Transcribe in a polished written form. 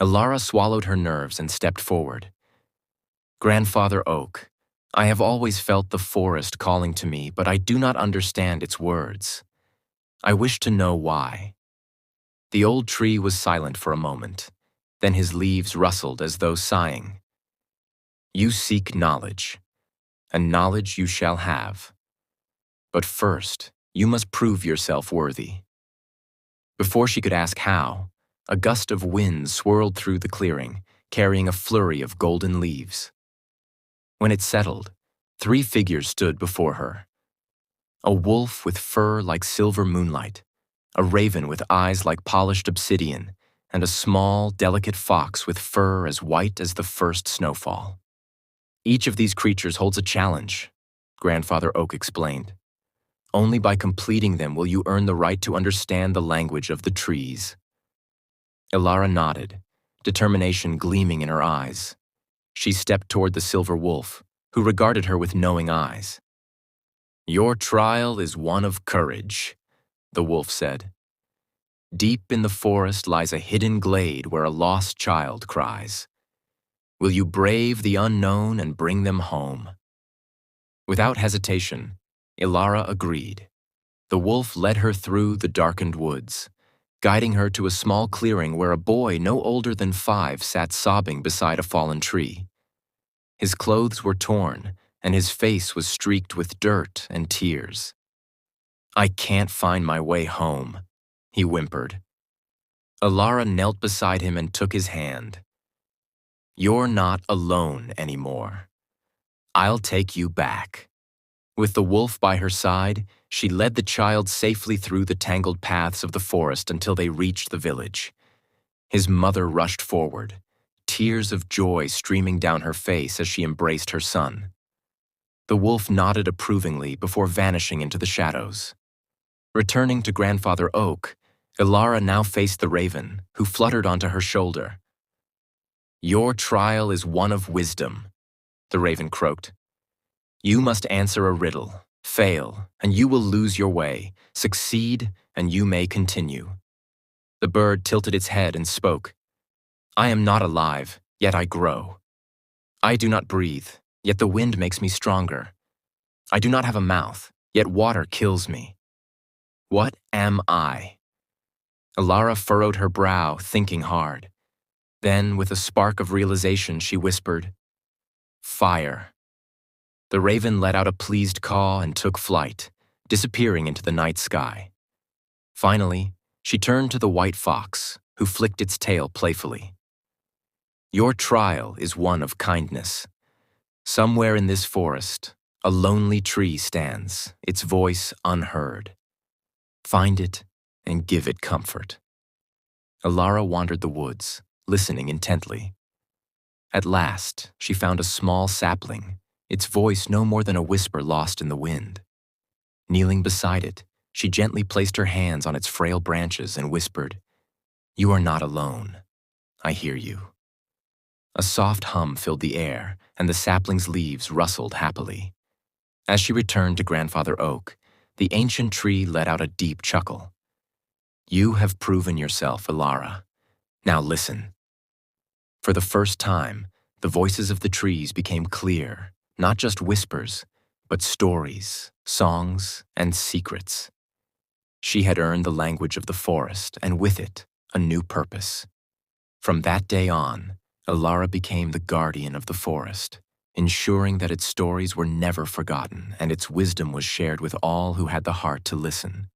Elara swallowed her nerves and stepped forward. Grandfather Oak, I have always felt the forest calling to me, but I do not understand its words. I wish to know why. The old tree was silent for a moment. Then his leaves rustled as though sighing. You seek knowledge, and knowledge you shall have. But first, you must prove yourself worthy. Before she could ask how, a gust of wind swirled through the clearing, carrying a flurry of golden leaves. When it settled, 3 figures stood before her. A wolf with fur like silver moonlight, a raven with eyes like polished obsidian, and a small, delicate fox with fur as white as the first snowfall. Each of these creatures holds a challenge, Grandfather Oak explained. Only by completing them will you earn the right to understand the language of the trees. Elara nodded, determination gleaming in her eyes. She stepped toward the silver wolf, who regarded her with knowing eyes. Your trial is one of courage, the wolf said. Deep in the forest lies a hidden glade where a lost child cries. Will you brave the unknown and bring them home? Without hesitation, Elara agreed. The wolf led her through the darkened woods, guiding her to a small clearing where a boy no older than 5 sat sobbing beside a fallen tree. His clothes were torn, and his face was streaked with dirt and tears. I can't find my way home, he whimpered. Elara knelt beside him and took his hand. You're not alone anymore. I'll take you back. With the wolf by her side, she led the child safely through the tangled paths of the forest until they reached the village. His mother rushed forward, tears of joy streaming down her face as she embraced her son. The wolf nodded approvingly before vanishing into the shadows. Returning to Grandfather Oak, Elara now faced the raven, who fluttered onto her shoulder. Your trial is one of wisdom, the raven croaked. You must answer a riddle, fail, and you will lose your way, succeed, and you may continue. The bird tilted its head and spoke. I am not alive, yet I grow. I do not breathe, yet the wind makes me stronger. I do not have a mouth, yet water kills me. What am I? Elara furrowed her brow, thinking hard. Then, with a spark of realization, she whispered, Fire. The raven let out a pleased caw and took flight, disappearing into the night sky. Finally, she turned to the white fox, who flicked its tail playfully. Your trial is one of kindness. Somewhere in this forest, a lonely tree stands, its voice unheard. Find it and give it comfort. Elara wandered the woods, listening intently. At last, she found a small sapling, its voice no more than a whisper lost in the wind. Kneeling beside it, she gently placed her hands on its frail branches and whispered, You are not alone. I hear you. A soft hum filled the air, and the sapling's leaves rustled happily. As she returned to Grandfather Oak, the ancient tree let out a deep chuckle. You have proven yourself, Elara. Now listen. For the first time, the voices of the trees became clear, not just whispers, but stories, songs, and secrets. She had earned the language of the forest, and with it, a new purpose. From that day on, Elara became the guardian of the forest, ensuring that its stories were never forgotten and its wisdom was shared with all who had the heart to listen.